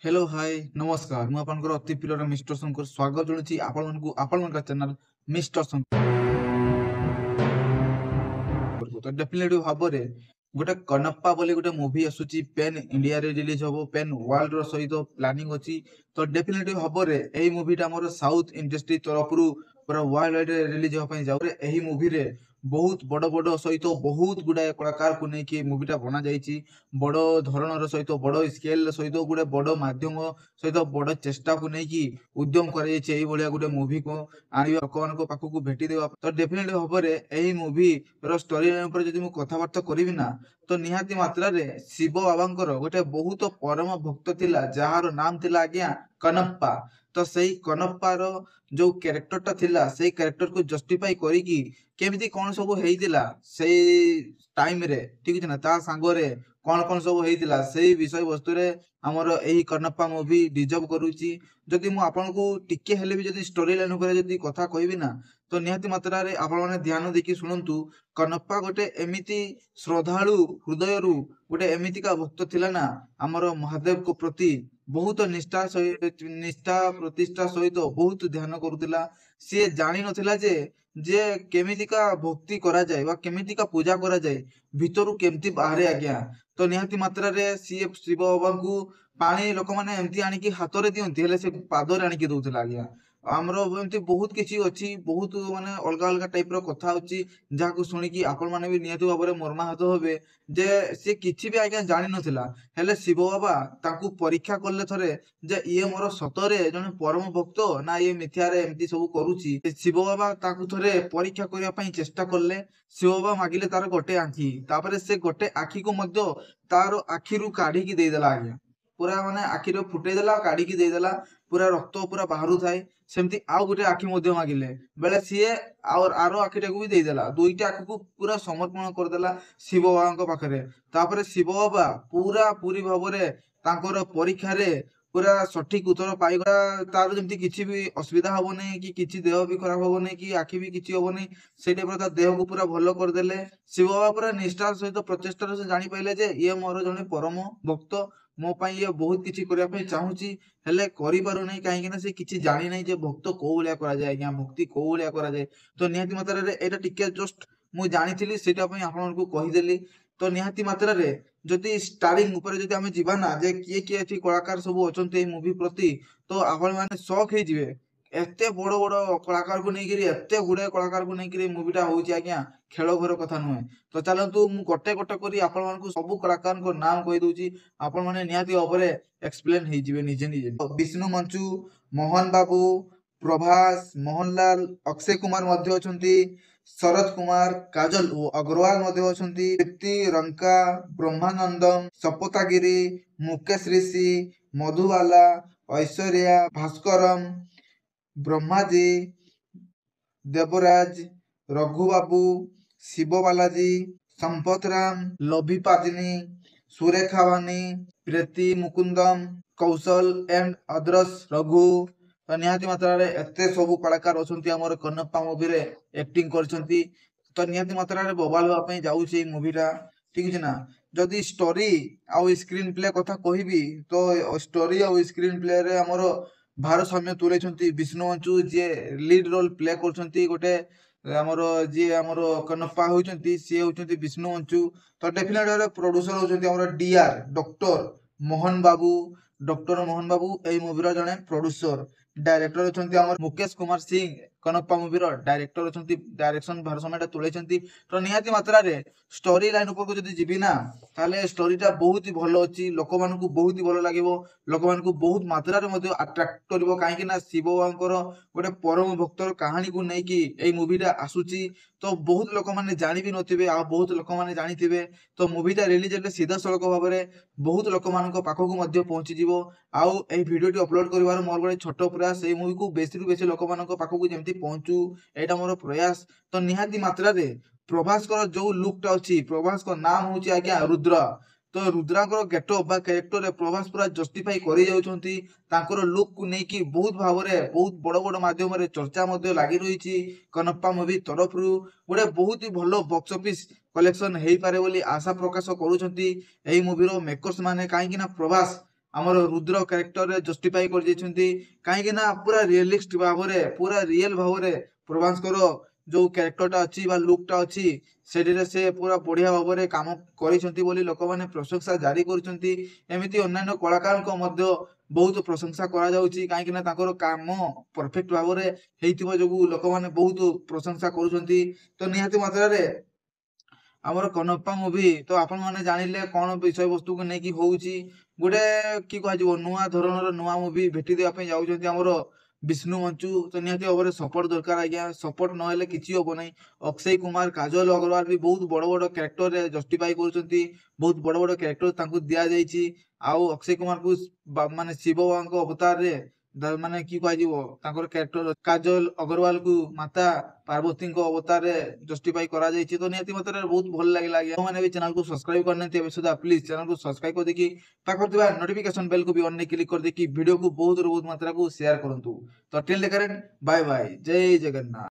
Hello hi नमस्कार मु आपनकर अति प्रिय मिस्टर शंकर स्वागत जणुछि आपन चैनल मिस्टर शंकर तो डेफिनेटली भाबरे गोटे कनप्पा बोली गोटे मूवी आसुछि पेन इंडिया रे रिलीज होबो पेन वर्ल्ड रो सहित प्लानिंग अछि तो डेफिनेटली भाबरे एही मूवीटा हमर साउथ इंडस्ट्री तरफरु पूरा वर्ल्ड वाइड रे रिलीज हो पई जाउ रे एही मूवी रे बहुत बड़ बड़ सहित बहुत गुडाए कलाकार को नै कि मूवीटा बना जाईछि बड़ धरणर सहित बड़ स्केल सहित गोटे बड़ माध्यम सहित बड़ चेष्टा को नै कि उद्यम करा जाईछि एही भलिया गोटे मूवी को आनिबा लोकमान को पाखु को भेटी देबा तो डेफिनेटली भाबरे एही मूवी रो स्टोरी लाइन पर जदि मु कथाबार्ता करिवि ना तो निहाती मात्रा रे शिव बाबांकर गोटे बहुत परम भक्त थिला जहार नाम थिला आज्ञा कनप्पा तो सही कनप्पा रो जो कैरेक्टरटा थिला सेही कैरेक्टर को जस्टिफाई करिकि केमिति कोन सब हेइतिला सेही टाइम रे ठीक अछि ना ता सांगरे कोन सब हेइतिला सेही विषय वस्तु रे हमर एही कनप्पा मूवी डिजर्व करूची जदि मु आपन को टिके हेले भी जदि स्टोरी लाइन ऊपर जदि कथा कहबी ना तो निहाती मात्रा रे आपण माने ध्यान देखि सुनंतु कनप्पा गोटे एमिति श्रद्धालु हृदय रु गोटे एमिति का भक्त थिला ना हमर महादेव को प्रति बहुत निष्ठा प्रतिष्ठा सहित बहुत ध्यान करुतिला से जानि नथिला जे केमिति का भक्ति करा जाय बा केमिति का पूजा करा जाय भितरु केमति बाहरे आज्ञा तो निहाती मात्रा रे सी शिव बाबा को पानी लोक माने एमती आनी कि हाथ रे दियंती हेले से पाद रे आनी कि दउतिला आज्ञा हमरो एमती बहुत किछि अछि बहुत माने अलगा अलगा टाइप रो कथा अछि जाको सुनी कि आपण माने भी निहाती भाबरे मर्माहत होबे जे से किछि भी आज्ञा जानि नथिला हेले शिव बाबा ताकू परीक्षा करले थरे जे इए मोर सतरे जने परम भक्त ना ये मिथ्या रे एमती सब करूची शिव बाबा ताकू थरे परीक्षा करिया पई चेष्टा करले शिव बाबा मागिले तार गोटे आखी तापरे से गोटे आखी को मध्य तार आखिरु काढी की देदेला आज्ञा पूरा माने आखिर फुटे देला काढी की देदेला पूरा रक्त पूरा बाहरु थाए सेमती आउ गोटे आखि मध्य मागिले बेले सीए और आरो आखिटा को भी देदेला दुईटा आखि को पूरा समर्पण कर देला शिव बाबा पाखरे तापरे शिव बाबा पूरा पूरी भाबरे तांकर परीक्षा रे पूरा सठिक उत्तर पाइगला तार जेमती किछि भी असुविधा हबो नै कि किछि देह भी खराब हबो नै कि आखि भी किछि हबो नै सेटे पर ता देह को पूरा भलो कर देले शिव बाबा पूरा निष्ठा सहित प्रचेष्टा से जानि पाइले जे ये मोर जने परम भक्त मो पई ये बहुत किछि करिया पई चाहूची हेले करि पारु नै काहे कि ना से किछि जानि नै जे भक्त को भलिया करा जाय आज्ञा भक्ति को भलिया करा जाय तो निहाती मात्रा रे एटा टिके जस्ट मु जानिथिली सेटा पई आपन को कहि देली तो निहाती मात्रा रे जदि स्टारिंग ऊपर जदि हमें जीवा ना जे किए एथि कलाकार सब अछंती ए मूवी प्रति तो आपण माने शॉक हे जिवे एते बड़ बड़ कलाकार को नै गिरी एते गुडे कलाकार को नै गिरी मूवीटा होउची आज्ञा खेल घर कथा नुहे तो चलंतु मु गोटे गोटे करी आपण मान को सब कलाकार को नाम कहि दोची आपण माने निहाती ओपरे एक्सप्लेन हे जिवे निजे निजे विष्णु मंचू मोहन बाबू प्रभास मोहनलाल अक्षय कुमार मध्य अछंती शरद कुमार काजल ओ अग्रवाल मध्य अछंती दीप्ति रंका ब्रह्मानंदम सपतागिरी मुकेश ऋषि मधुबाला ऐश्वर्या भास्करम ब्रह्माजी देवराज रघु बाबू शिव बालाजी संपत राम लभी पादिनी सुरेखा वानी प्रीति मुकुंदम कौशल एंड अदर्स रघु तो निहाती मात्रा रे एते सब कलाकार अछंती हमर कन्नप्पा मूवी रे एक्टिंग करछंती तो निहाती मात्रा रे बवाल होआ पई जाउची ए मूवीटा ठीक छै ना जदि स्टोरी आ स्क्रीन प्ले कथा कहिबी तो स्टोरी आ स्क्रीन प्ले रे हमर भारसाम्य तुलेछंती विष्णु वंचू जे लीड रोल प्ले करछंती गोटे हमर जे हमर कन्नप्पा होइछंती से होइछंती विष्णु वंचू तो डेफिनेटली प्रोड्यूसर होइछंती हमर डीआर डॉक्टर मोहन बाबू ए मूवी रो जने प्रोड्यूसर डायरेक्टर अछंती हमर मुकेश कुमार सिंह कनप्पा मूवी रो डायरेक्टर अछंती डायरेक्शन भारसमेटा तुलेछंती तो निहाती मात्रा रे स्टोरी लाइन ऊपर को जदी जिबी ना ताले स्टोरीटा बहुत ही भलो अछि लोक मान को बहुत ही भलो लागिवो लोक मान को बहुत मात्रा रे मध्ये अट्रैक्ट करबो काहे कि ना शिव बाबांकर गोटे परम भक्तर कहानी को नै कि ए मूवीटा आसुची तो बहुत लोक माने जानि भी नथिबे आ बहुत लोक माने जानिथिबे तो मूवीटा रिलीज हेले सीधा सड़क भाबरे बहुत लोक मान को पाखो को मध्ये पहुंची जिवो आउ ए वीडियोटी अपलोड करिवार मोर गोटे छोटो प्रयास ए मूवी को बेसी रु बेसी लोक मान को पाखो को जेमती पहुंचू एटा मोर प्रयास तो निहाती मात्रा रे प्रभास को जो लुक टा अछि प्रभास को नाम होची आज्ञा रुद्र तो रुद्रा को गेटअप बा कैरेक्टर रे प्रभास पूरा जस्टिफाई करि जाउछंती तांकर लुक को नै कि बहुत भाबरे बहुत बड़ बड़ माध्यम रे चर्चा मध्ये लागि रहिछि कनप्पा मूवी तरफ रु गोटे बहुत ही भलो बॉक्स ऑफिस कलेक्शन हेई पारे बोली आशा प्रकाश करूछंती एही मूवी रो मेकर्स माने काहे कि ना प्रभास ଆମର ରୁଦ୍ର କ୍ୟାରେକ୍ଟରରେ ଜଷ୍ଟିଫାଇ କରିଦେଇଛନ୍ତି। କାହିଁକି ନା ପୁରା ରିଏଲିଷ୍ଟ ଭାବରେ ପୁରା ରିଏଲ ଭାବରେ ପ୍ରଭାସଙ୍କର ଯୋଉ କ୍ୟାରେକ୍ଟରଟା ଅଛି ବା ଲୁକଟା ଅଛି ସେଠିରେ ସେ ପୁରା ବଢିଆ ଭାବରେ କାମ କରିଛନ୍ତି ବୋଲି ଲୋକମାନେ ପ୍ରଶଂସା ଜାରି କରୁଛନ୍ତି। ଏମିତି ଅନ୍ୟାନ୍ୟ କଳାକାରଙ୍କ ମଧ୍ୟ ବହୁତ ପ୍ରଶଂସା କରାଯାଉଛି କାହିଁକି ନା ତାଙ୍କର କାମ ପରଫେକ୍ଟ ଭାବରେ ହେଇଥିବା ଯୋଗୁ ଲୋକମାନେ ବହୁତ ପ୍ରଶଂସା କରୁଛନ୍ତି। ତ ନିହାତି ମାତ୍ରାରେ ଆମର କନପ୍ପା ମୁଭି ତ ଆପଣମାନେ ଜାଣିଲେ କଣ ବିଷୟବସ୍ତୁକୁ ନେଇକି ହଉଛି। ଗୋଟେ କି କୁହାଯିବ ନୂଆ ଧରଣର ନୂଆ ମୁଭି ଭେଟି ଦେବା ପାଇଁ ଯାଉଛନ୍ତି ଆମର ବିଷ୍ଣୁ ମଞ୍ଚୁ। ତ ନିହାତି ଭାବରେ ସପୋର୍ଟ ଦରକାର ଆଜ୍ଞା, ସପୋର୍ଟ ନହେଲେ କିଛି ହବ ନାହିଁ। ଅକ୍ଷୟ କୁମାର କାଜଲ ଅଗ୍ରୱାଲ ବି ବହୁତ ବଡ ବଡ କ୍ୟାରେକ୍ଟରରେ ଜଷ୍ଟିଫାଇ କରୁଛନ୍ତି, ବହୁତ ବଡ ବଡ କ୍ୟାରେକ୍ଟର ତାଙ୍କୁ ଦିଆଯାଇଛି। ଆଉ ଅକ୍ଷୟ କୁମାରକୁ ମାନେ ଶିବ ବାବାଙ୍କ ଅବତାରରେ ମାନେ କି କୁହାଯିବ ତାଙ୍କର କ୍ୟାରେକ୍ଟର କାଜଲ ଅଗ୍ରୱାଲକୁ ମାତା ପାର୍ବତୀଙ୍କ ଅବତାରରେ ଜଷ୍ଟିଫାଇ କରାଯାଇଛି। ତ ନିହାତି ମାତ୍ରାରେ ବହୁତ ଭଲ ଲାଗିଲା ଆଜ୍ଞା। ଆପଣମାନେ ବି ଚ୍ୟାନେଲକୁ ସବସ୍କ୍ରାଇବ କରିନାହାନ୍ତି ଏବେ ସୁଦ୍ଧା ପ୍ଲିଜ ଚ୍ୟାନେଲକୁ ସବସ୍କ୍ରାଇବ କରିଦେଇକି ପାଖରେ ଥିବା ନୋଟିଫିକେସନ ବେଲକୁ ବି ଅନ୍ କ୍ଲିକ୍ କରିଦେଇକି ଭିଡିଓକୁ ବହୁତ ମାତ୍ରାକୁ ସେୟାର କରନ୍ତୁ। ତ till the current bye bye, ଜୟ ଜଗନ୍ନାଥ।